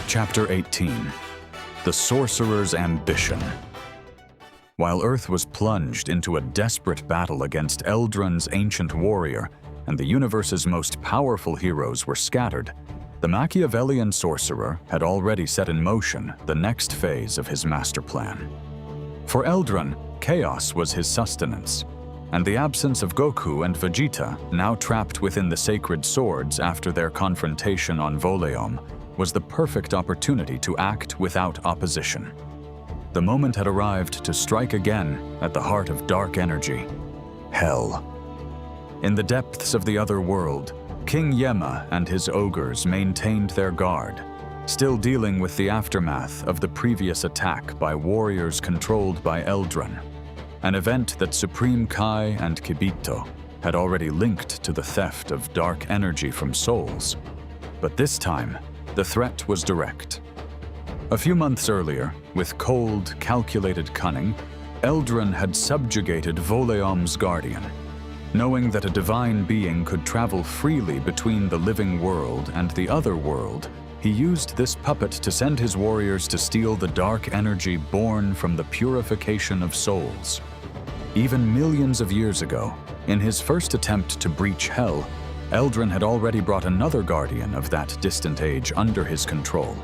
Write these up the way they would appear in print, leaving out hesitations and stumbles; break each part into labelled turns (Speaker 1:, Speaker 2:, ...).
Speaker 1: Chapter 18. The Sorcerer's Ambition. While Earth was plunged into a desperate battle against Eldran's ancient warrior, and the universe's most powerful heroes were scattered, the Machiavellian sorcerer had already set in motion the next phase of his master plan. For Eldran, chaos was his sustenance, and the absence of Goku and Vegeta, now trapped within the sacred swords after their confrontation on Voleom, was the perfect opportunity to act without opposition. The moment had arrived to strike again at the heart of dark energy, Hell. In the depths of the other world, King Yemma and his ogres maintained their guard, still dealing with the aftermath of the previous attack by warriors controlled by Eldran, an event that Supreme Kai and Kibito had already linked to the theft of dark energy from souls. But this time, the threat was direct. A few months earlier, with cold, calculated cunning, Eldran had subjugated Voleom's guardian. Knowing that a divine being could travel freely between the living world and the other world, he used this puppet to send his warriors to steal the dark energy born from the purification of souls. Even millions of years ago, in his first attempt to breach Hell, Eldran had already brought another guardian of that distant age under his control.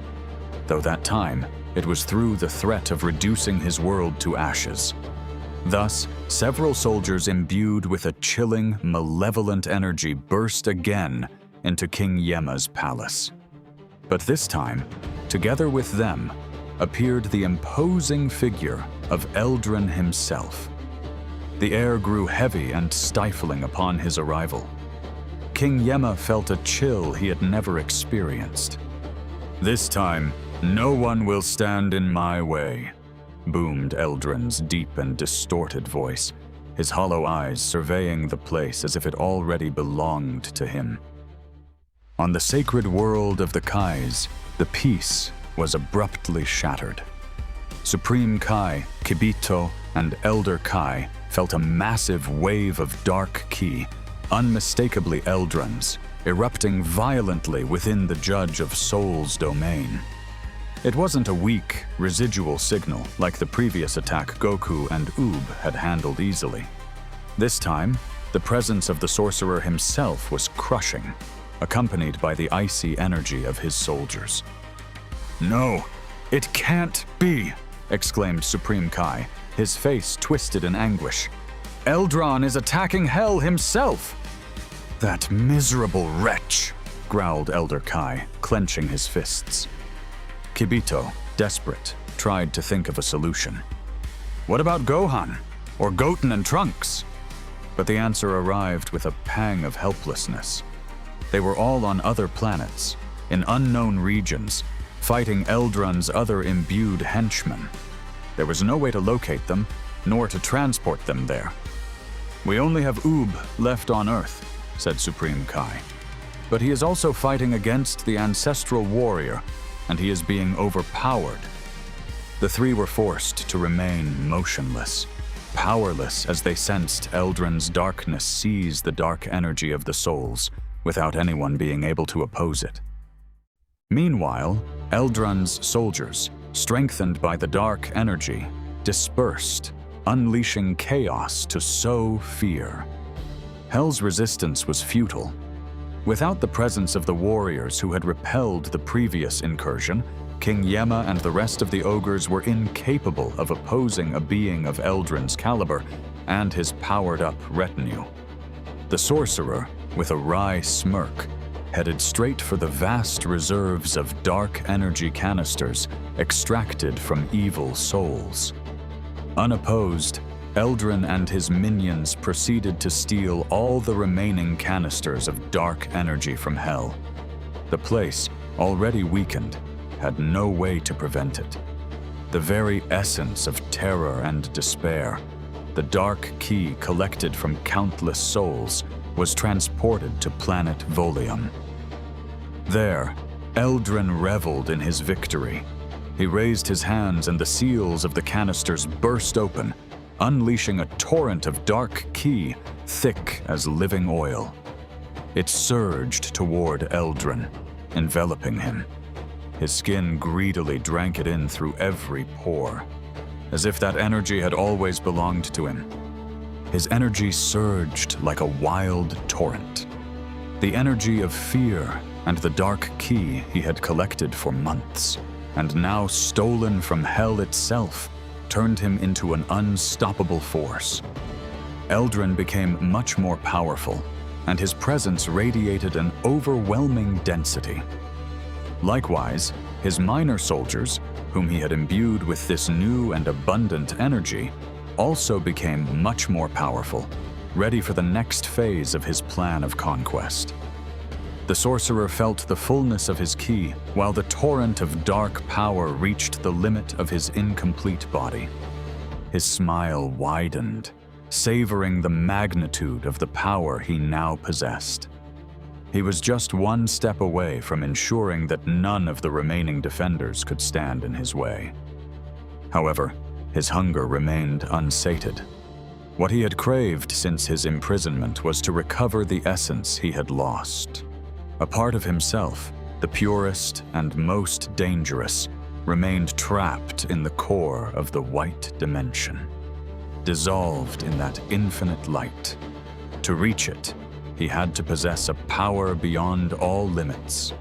Speaker 1: Though that time, it was through the threat of reducing his world to ashes. Thus, several soldiers imbued with a chilling, malevolent energy burst again into King Yemma's palace. But this time, together with them, appeared the imposing figure of Eldran himself. The air grew heavy and stifling upon his arrival. King Yemma felt a chill he had never experienced. "This time, no one will stand in my way," boomed Eldran's deep and distorted voice, his hollow eyes surveying the place as if it already belonged to him. On the sacred world of the Kais, the peace was abruptly shattered. Supreme Kai, Kibito, and Elder Kai felt a massive wave of dark ki, unmistakably Eldran's, erupting violently within the Judge of Soul's domain. It wasn't a weak, residual signal like the previous attack Goku and Oob had handled easily. This time, the presence of the sorcerer himself was crushing, accompanied by the icy energy of his soldiers. "No, it can't be!" exclaimed Supreme Kai, his face twisted in anguish. "Eldran is attacking Hell himself!" "That miserable wretch!" growled Elder Kai, clenching his fists. Kibito, desperate, tried to think of a solution. "What about Gohan? Or Goten and Trunks?" But the answer arrived with a pang of helplessness. They were all on other planets, in unknown regions, fighting Eldran's other imbued henchmen. There was no way to locate them, nor to transport them there. "We only have Oob left on Earth," said Supreme Kai. "But he is also fighting against the ancestral warrior, and he is being overpowered." The three were forced to remain motionless, powerless as they sensed Eldran's darkness seize the dark energy of the souls, without anyone being able to oppose it. Meanwhile, Eldran's soldiers, strengthened by the dark energy, dispersed, unleashing chaos to sow fear. Hell's resistance was futile. Without the presence of the warriors who had repelled the previous incursion, King Yemma and the rest of the ogres were incapable of opposing a being of Eldran's caliber and his powered-up retinue. The sorcerer, with a wry smirk, headed straight for the vast reserves of dark energy canisters extracted from evil souls. Unopposed, Eldran and his minions proceeded to steal all the remaining canisters of dark energy from Hell. The place, already weakened, had no way to prevent it. The very essence of terror and despair, the dark ki collected from countless souls, was transported to planet Voleom. There, Eldran reveled in his victory. He raised his hands and the seals of the canisters burst open, unleashing a torrent of dark ki, thick as living oil. It surged toward Eldran, enveloping him. His skin greedily drank it in through every pore, as if that energy had always belonged to him. His energy surged like a wild torrent. The energy of fear and the dark key he had collected for months, and now stolen from hell itself, turned him into an unstoppable force. Eldran became much more powerful, and his presence radiated an overwhelming density. Likewise, his minor soldiers, whom he had imbued with this new and abundant energy, also became much more powerful, ready for the next phase of his plan of conquest. The sorcerer felt the fullness of his ki, while the torrent of dark power reached the limit of his incomplete body. His smile widened, savoring the magnitude of the power he now possessed. He was just one step away from ensuring that none of the remaining defenders could stand in his way. However, his hunger remained unsated. What he had craved since his imprisonment was to recover the essence he had lost. A part of himself, the purest and most dangerous, remained trapped in the core of the white dimension, dissolved in that infinite light. To reach it, he had to possess a power beyond all limits.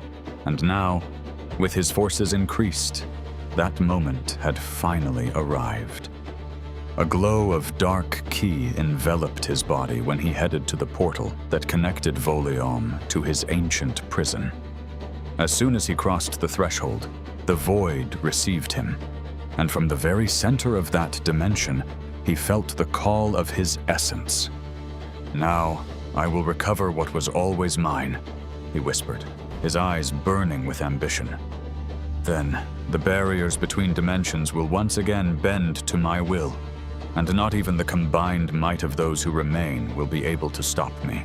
Speaker 1: And now, with his forces increased, that moment had finally arrived. A glow of dark ki enveloped his body when he headed to the portal that connected Voliom to his ancient prison. As soon as he crossed the threshold, the void received him, and from the very center of that dimension, he felt the call of his essence. "Now, I will recover what was always mine," he whispered, his eyes burning with ambition. "Then, the barriers between dimensions will once again bend to my will, and not even the combined might of those who remain will be able to stop me."